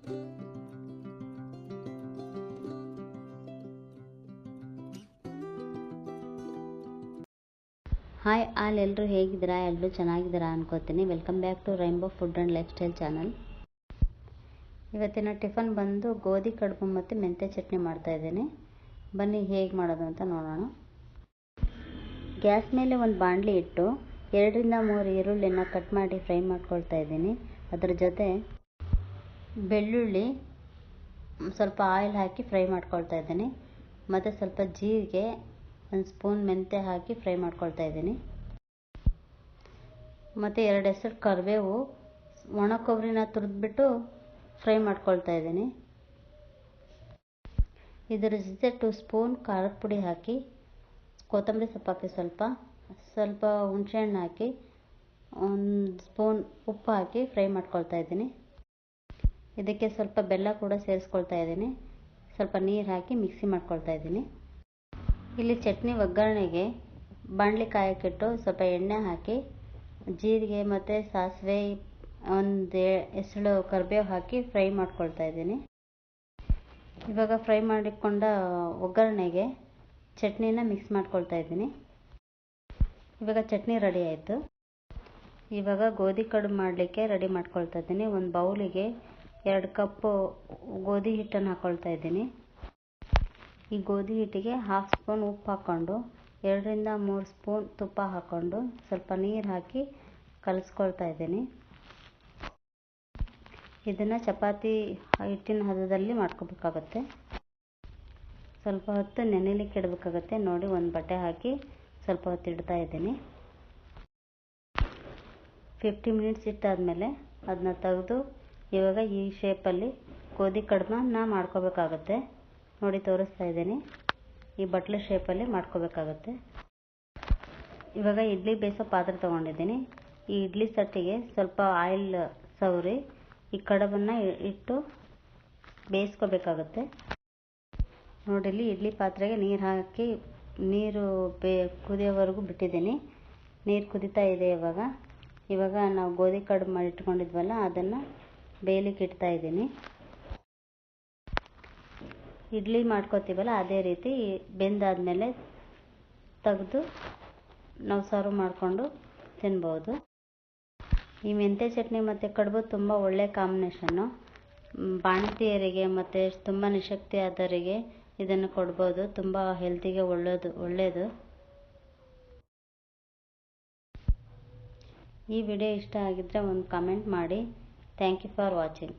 Hi all, ಎಲ್ಲರೂ ಹೇಗಿದ್ದೀರಾ? ಎಲ್ಲರೂ ಚೆನ್ನಾಗಿದ್ದೀರಾ ಅನ್ಕೋತೀನಿ. Welcome back to rainbow food and lifestyle channel. ಇವತ್ತಿನ ಟಿಫನ್ ಬಂದು ಗೋಧಿ ಕಡುಬು ಮತ್ತು ಮೆಂತ್ಯ ಚಟ್ನಿ ಮಾಡ್ತಾಯಿದ್ದೀನಿ. ಬನ್ನಿ ಹೇಗೆ ಮಾಡೋದು ಅಂತ ನೋಡೋಣ. ಗ್ಯಾಸ್ ಮೇಲೆ ಒಂದು ಬಾಣಲಿ ಇಟ್ಟು 2 ರಿಂದ 3 ಈರುಳ್ಳಿನ ಕಟ್ ಮಾಡಿ ಫ್ರೈ ಮಾಡ್ಕೊಳ್ತಾ ಇದ್ದೀನಿ. ಅದರ ಜೊತೆ ಬೆಳ್ಳುಳ್ಳಿ, ಸ್ವಲ್ಪ ಆಯಿಲ್ ಹಾಕಿ ಫ್ರೈ ಮಾಡ್ಕೊಳ್ತಾ ಇದ್ದೀನಿ. ಮತ್ತು ಸ್ವಲ್ಪ ಜೀರಿಗೆ, 1 ಸ್ಪೂನ್ ಮೆಂತ್ಯ ಹಾಕಿ ಫ್ರೈ ಮಾಡ್ಕೊಳ್ತಾ ಇದ್ದೀನಿ. ಮತ್ತು 2 ಹೆಸರು ಕರಿಬೇವು, ಒಣ ಕೊಬ್ಬರಿನ ತುರಿದ್ಬಿಟ್ಟು ಫ್ರೈ ಮಾಡ್ಕೊಳ್ತಾ ಇದ್ದೀನಿ. ಇದರ ಜೊತೆ 2 ಸ್ಪೂನ್ ಖಾರದ ಪುಡಿ ಹಾಕಿ, ಕೊತ್ತಂಬರಿ ಸೊಪ್ಪು ಹಾಕಿ, ಸ್ವಲ್ಪ ಹುಣಸೆಹಣ್ಣು ಹಾಕಿ, 1 ಸ್ಪೂನ್ ಉಪ್ಪು ಹಾಕಿ ಫ್ರೈ ಮಾಡ್ಕೊಳ್ತಾ ಇದ್ದೀನಿ. ಇದಕ್ಕೆ ಸ್ವಲ್ಪ ಬೆಲ್ಲ ಕೂಡ ಸೇರಿಸ್ಕೊಳ್ತಾ ಇದ್ದೀನಿ. ಸ್ವಲ್ಪ ನೀರು ಹಾಕಿ ಮಿಕ್ಸಿ ಮಾಡ್ಕೊಳ್ತಾ ಇದ್ದೀನಿ. ಇಲ್ಲಿ ಚಟ್ನಿ ಒಗ್ಗರಣೆಗೆ ಬಾಣಲಿ ಕಾಯಕ್ಕಿಟ್ಟು ಸ್ವಲ್ಪ ಎಣ್ಣೆ ಹಾಕಿ, ಜೀರಿಗೆ ಮತ್ತು ಸಾಸಿವೆ, 1 ಎಸಳು ಕರಿಬೇವು ಹಾಕಿ ಫ್ರೈ ಮಾಡ್ಕೊಳ್ತಾ ಇದ್ದೀನಿ. ಇವಾಗ ಫ್ರೈ ಮಾಡಿಕೊಂಡ ಒಗ್ಗರಣೆಗೆ ಚಟ್ನಿನ ಮಿಕ್ಸ್ ಮಾಡ್ಕೊಳ್ತಾ ಇದ್ದೀನಿ. ಇವಾಗ ಚಟ್ನಿ ರೆಡಿ ಆಯಿತು. ಇವಾಗ ಗೋಧಿ ಕಡುಬು ಮಾಡಲಿಕ್ಕೆ ರೆಡಿ ಮಾಡ್ಕೊಳ್ತಾ ಇದ್ದೀನಿ. ಒಂದು ಬೌಲಿಗೆ 2 ಕಪ್ಪು ಗೋಧಿ ಹಿಟ್ಟನ್ನು ಹಾಕ್ಕೊಳ್ತಾ ಇದ್ದೀನಿ. ಈ ಗೋಧಿ ಹಿಟ್ಟಿಗೆ 1/2 ಸ್ಪೂನ್ ಉಪ್ಪು ಹಾಕ್ಕೊಂಡು, 2 ರಿಂದ 3 ಸ್ಪೂನ್ ತುಪ್ಪ ಹಾಕ್ಕೊಂಡು, ಸ್ವಲ್ಪ ನೀರು ಹಾಕಿ ಕಲಿಸ್ಕೊಳ್ತಾ ಇದ್ದೀನಿ. ಇದನ್ನು ಚಪಾತಿ ಹಿಟ್ಟಿನ ಹದದಲ್ಲಿ ಮಾಡ್ಕೋಬೇಕಾಗತ್ತೆ. ಸ್ವಲ್ಪ ಹೊತ್ತು ನೆನೆಲಿಕ್ಕೆ ಇಡಬೇಕಾಗತ್ತೆ. ನೋಡಿ, ಒಂದು ಬಟ್ಟೆ ಹಾಕಿ ಸ್ವಲ್ಪ ಹೊತ್ತು ಇಡ್ತಾ ಇದ್ದೀನಿ. 50 ಮಿನಿಟ್ಸ್ ಇಟ್ಟಾದಮೇಲೆ ಅದನ್ನ ತೆಗೆದು ಇವಾಗ ಈ ಶೇಪಲ್ಲಿ ಗೋಧಿ ಕಡುಬನ್ನ ಮಾಡ್ಕೋಬೇಕಾಗತ್ತೆ. ನೋಡಿ, ತೋರಿಸ್ತಾ ಇದ್ದೀನಿ. ಈ ಬಟ್ಲು ಶೇಪಲ್ಲಿ ಮಾಡ್ಕೋಬೇಕಾಗತ್ತೆ. ಇವಾಗ ಇಡ್ಲಿ ಬೇಯಿಸೋ ಪಾತ್ರೆ ತೊಗೊಂಡಿದ್ದೀನಿ. ಈ ಇಡ್ಲಿ ಸಟ್ಟಿಗೆ ಸ್ವಲ್ಪ ಆಯಿಲ್ ಸವರಿ ಈ ಕಡುಬನ್ನು ಇಟ್ಟು ಬೇಯಿಸ್ಕೋಬೇಕಾಗತ್ತೆ. ನೋಡಿ, ಇಲ್ಲಿ ಇಡ್ಲಿ ಪಾತ್ರೆಗೆ ನೀರು ಹಾಕಿ ನೀರು ಕುದಿಯೋವರೆಗೂ ಬಿಟ್ಟಿದ್ದೀನಿ. ನೀರು ಕುದೀತಾ ಇದೆ. ಇವಾಗ ನಾವು ಗೋಧಿ ಕಡುಬು ಮಾಡಿ ಇಟ್ಕೊಂಡಿದ್ವಲ್ಲ, ಅದನ್ನು ಬೇಯಲಿಕ್ಕೆ ಇಡ್ತಾ ಇದ್ದೀನಿ. ಇಡ್ಲಿ ಮಾಡ್ಕೋತೀವಲ್ಲ, ಅದೇ ರೀತಿ ಬೆಂದಾದಮೇಲೆ ತೆಗೆದು ನಾವು ಸರ್ವ್ ಮಾಡಿಕೊಂಡು ತಿನ್ಬೋದು. ಈ ಮೆಂತ್ಯ ಚಟ್ನಿ ಮತ್ತು ಕಡುಬು ತುಂಬ ಒಳ್ಳೆಯ ಕಾಂಬಿನೇಷನ್ನು. ಬಾಣಂತಿಯರಿಗೆ ಮತ್ತು ತುಂಬ ನಿಶಕ್ತಿ ಆದವರಿಗೆ ಇದನ್ನು ಕೊಡ್ಬೋದು. ತುಂಬ ಹೆಲ್ತಿಗೆ ಒಳ್ಳೆಯದು. ಈ ವಿಡಿಯೋ ಇಷ್ಟ ಆಗಿದ್ದರೆ ಒಂದು ಕಾಮೆಂಟ್ ಮಾಡಿ. Thank you for watching.